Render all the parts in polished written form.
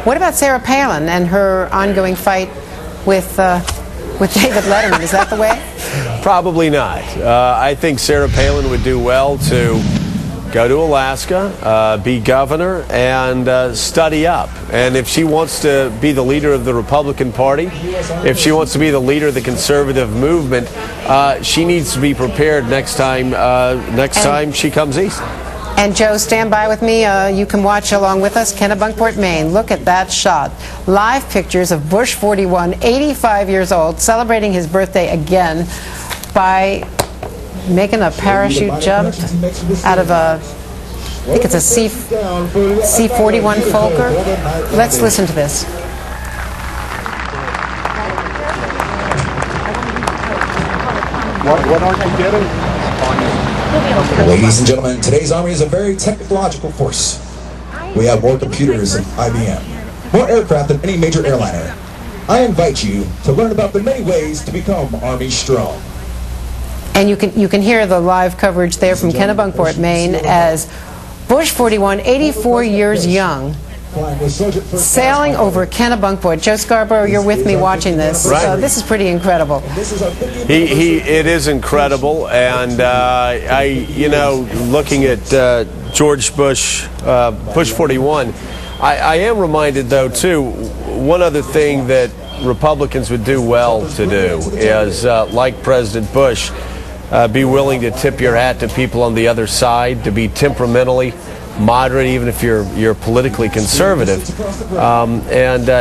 What about Sarah Palin and her ongoing fight with David Letterman? Is that the way? Probably not. I think Sarah Palin would do well to go to Alaska, be governor, and study up. And if she wants to be the leader of the Republican Party, if she wants to be the leader of the conservative movement, she needs to be prepared next time she comes east. And Joe, stand by with me. You can watch along with us. Kennebunkport, Maine. Look at that shot. Live pictures of Bush 41, 85 years old, celebrating his birthday again by making a parachute jump out of a, I think it's a C-41 Fokker. Let's listen to this. What aren't you getting? Ladies and gentlemen, today's Army is a very technological force. We have more computers than IBM, more aircraft than any major airliner. I invite you to learn about the many ways to become Army strong. And you can hear the live coverage there from Kennebunkport, Maine, as Bush 41, 84 years young, sailing over Kennebunkport. Joe Scarborough, you're with me watching this. Right. This is pretty incredible. It is incredible, and looking at George Bush, Bush 41, I am reminded, though, too, one other thing that Republicans would do well to do is, like President Bush, be willing to tip your hat to people on the other side, to be temperamentally moderate, even if you're politically conservative.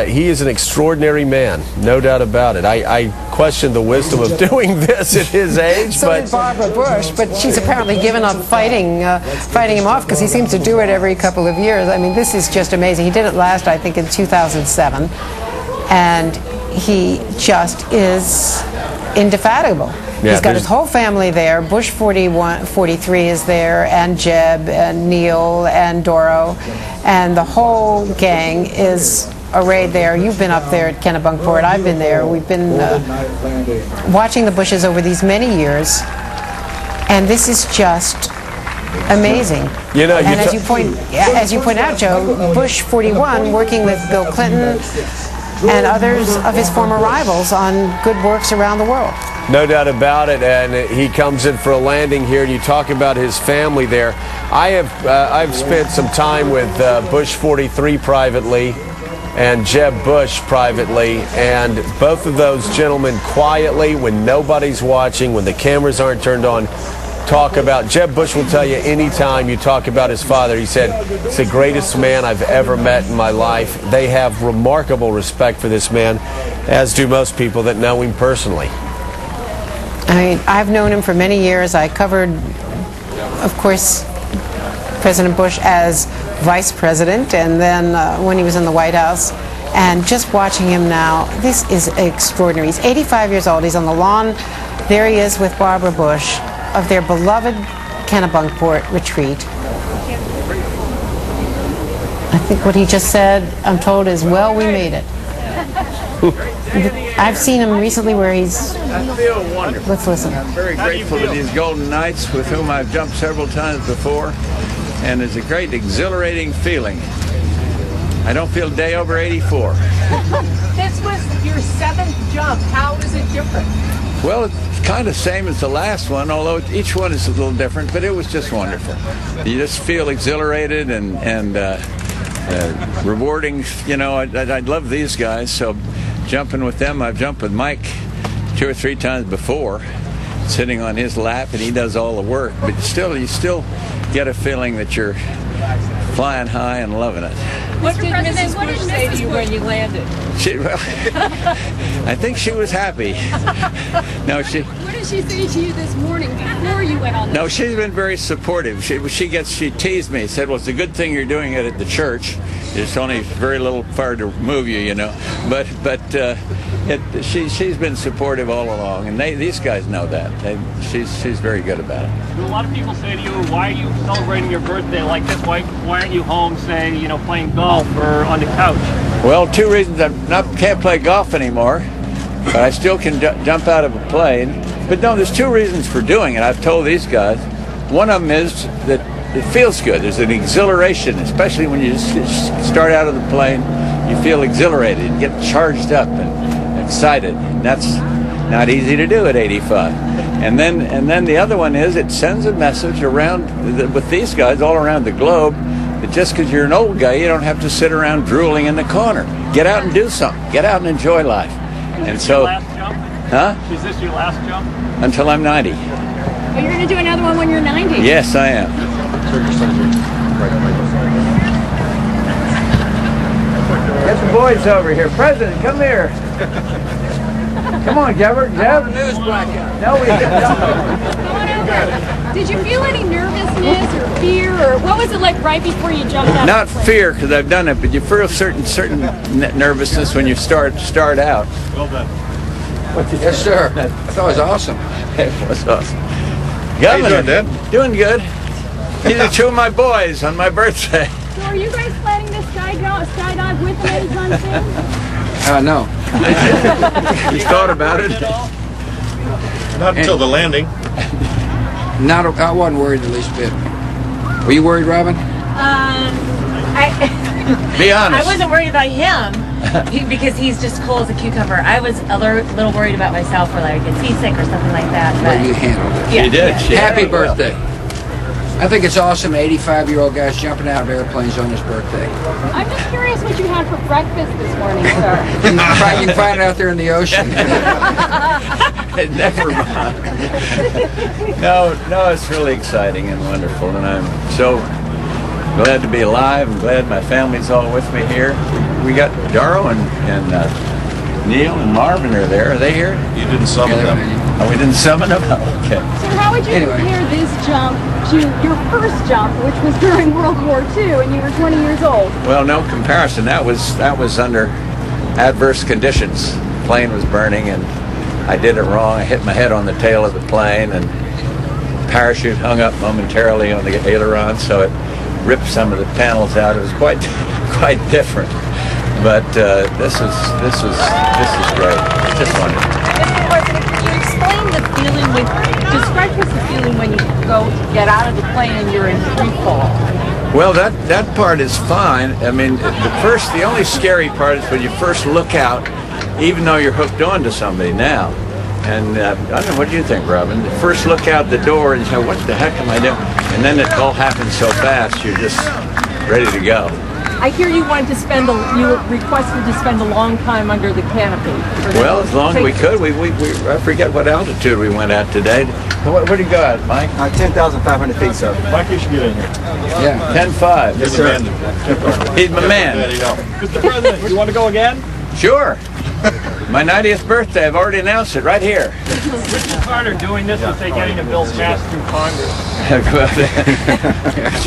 He is an extraordinary man, no doubt about it. I question the wisdom of doing this at his age. So did Barbara Bush, but she's apparently given up fighting him off, because he seems to do it every couple of years. I mean, this is just amazing. He did it last, I think, in 2007, and he just is indefatigable. Yeah, he's got his whole family there. Bush 41, 43 is there, and Jeb, and Neil, and Doro, and the whole gang is arrayed there. You've been up there at Kennebunkport. I've been there. We've been watching the Bushes over these many years, and this is just amazing. And as you point out, Joe, Bush 41 working with Bill Clinton and others of his former rivals on good works around the world. No doubt about it, and he comes in for a landing here, and you talk about his family there. I've spent some time with Bush 43 privately and Jeb Bush privately, and both of those gentlemen quietly, when nobody's watching, when the cameras aren't turned on, talk about, Jeb Bush will tell you anytime you talk about his father, he said, it's the greatest man I've ever met in my life. They have remarkable respect for this man, as do most people that know him personally. I mean, I've known him for many years. I covered, of course, President Bush as vice president, and then when he was in the White House. And just watching him now, this is extraordinary. He's 85 years old. He's on the lawn. There he is with Barbara Bush of their beloved Kennebunkport retreat. I think what he just said, I'm told, is, well, we made it. I've seen him recently where he's... I feel wonderful. Let's listen. I'm very grateful to these Golden Knights with whom I've jumped several times before, and it's a great exhilarating feeling. I don't feel a day over 84. This was your 7th jump. How is it different? Well, it's kind of same as the last one, although each one is a little different, but it was just wonderful. You just feel exhilarated and rewarding. You know, I love these guys, so jumping with them, I've jumped with Mike 2 or 3 times before, sitting on his lap, and he does all the work, but you still get a feeling that you're flying high and loving it. What did Mrs. Bush say to you when you landed? I think she was happy. No, What did she say to you this morning before you went on? No, she's been very supportive. She teased me. Said, "Well, it's a good thing you're doing it at the church. It's only very little far to move you, you know." But she's been supportive all along, and these guys know that. She's very good about it. A lot of people say to you, "Why are you celebrating your birthday like this? Why aren't you home, say, playing golf or on the couch?" Well, 2 reasons. I can't play golf anymore, but I still can jump out of a plane. But no, there's 2 reasons for doing it. I've told these guys. One of them is that it feels good. There's an exhilaration, especially when you just start out of the plane. you feel exhilarated, you get charged up and excited. And that's not easy to do at 85. And then the other one is it sends a message around with these guys all around the globe that just because you're an old guy, you don't have to sit around drooling in the corner. Get out and do something. Get out and enjoy life. And so, last jump? huh? Is this your last jump? Until I'm 90. Are you going to do another one when you're 90? Yes, I am. Get the boys over here. President, come here. Come on, Jeb. News blackout. No, we didn't. Come on over. Did you feel any nervousness or fear, or what was it like right before you jumped out? Not of the plane? fear, because I've done it, but you feel certain nervousness when you start out. Well done. Yes, sir. I thought it was awesome. It was awesome. Governor, doing good. These are two of my boys on my birthday. So are you guys planning to skydive with them anytime soon? No. You thought about it? Not until the landing. I wasn't worried the least bit. Were you worried, Robin? Be honest. I wasn't worried about him because he's just cool as a cucumber. I was a little worried about myself, or like a seasick or something like that. Well, you handled it. Yeah. You did. Happy birthday. I think it's awesome 85-year-old guys jumping out of airplanes on his birthday. I'm just curious what you had for breakfast this morning, sir. You can find it out there in the ocean. Never mind. No, it's really exciting and wonderful, and I'm so glad to be alive. I'm glad my family's all with me here. We got Daro and Neil and Marvin are there. Are they here? You didn't summon them. Oh, we didn't summon them? Okay. So how would you compare this jump to your first jump, which was during World War II, and you were 20 years old? Well, no comparison. That was under adverse conditions. The plane was burning, and I did it wrong. I hit my head on the tail of the plane, and parachute hung up momentarily on the aileron, so it ripped some of the panels out. It was quite different. But this is great. It's just wonderful. Mr. President, can you explain the feeling describe us the feeling when you go to get out of the plane and you're in free fall? Well, that part is fine. I mean, the only scary part is when you first look out, even though you're hooked on to somebody now. And I don't know, what do you think, Robin? The first look out the door and you say, what the heck am I doing? And then it all happens so fast, you're just ready to go. I hear you wanted to you requested to spend a long time under the canopy. Well, as long as we could. I forget what altitude we went at today. Where did you go at, Mike? 10,500 feet, sir. Mike, you should get in here. Yeah. 10.5. Yes, sir. He's my man. Mr. President, you want to go again? Sure. My 90th birthday. I've already announced it right here. Which is harder, doing this or say getting a bill passed through Congress?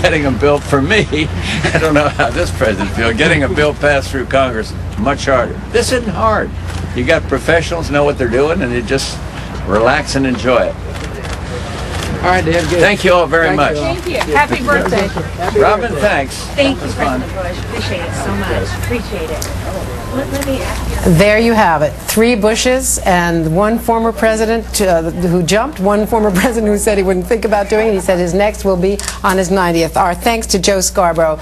Getting a bill for me. I don't know how this president feels. Getting a bill passed through Congress, much harder. This isn't hard. You got professionals know what they're doing, and you just relax and enjoy it. All right, Dad. Good. Thank you all very much. Thank you. Happy birthday. Robin, thanks. Thank you, President Bush. Appreciate it so much. Appreciate it. Let me ask you. There you have it. 3 Bushes and one former president who jumped, one former president who said he wouldn't think about doing it. He said his next will be on his 90th. Our thanks to Joe Scarborough.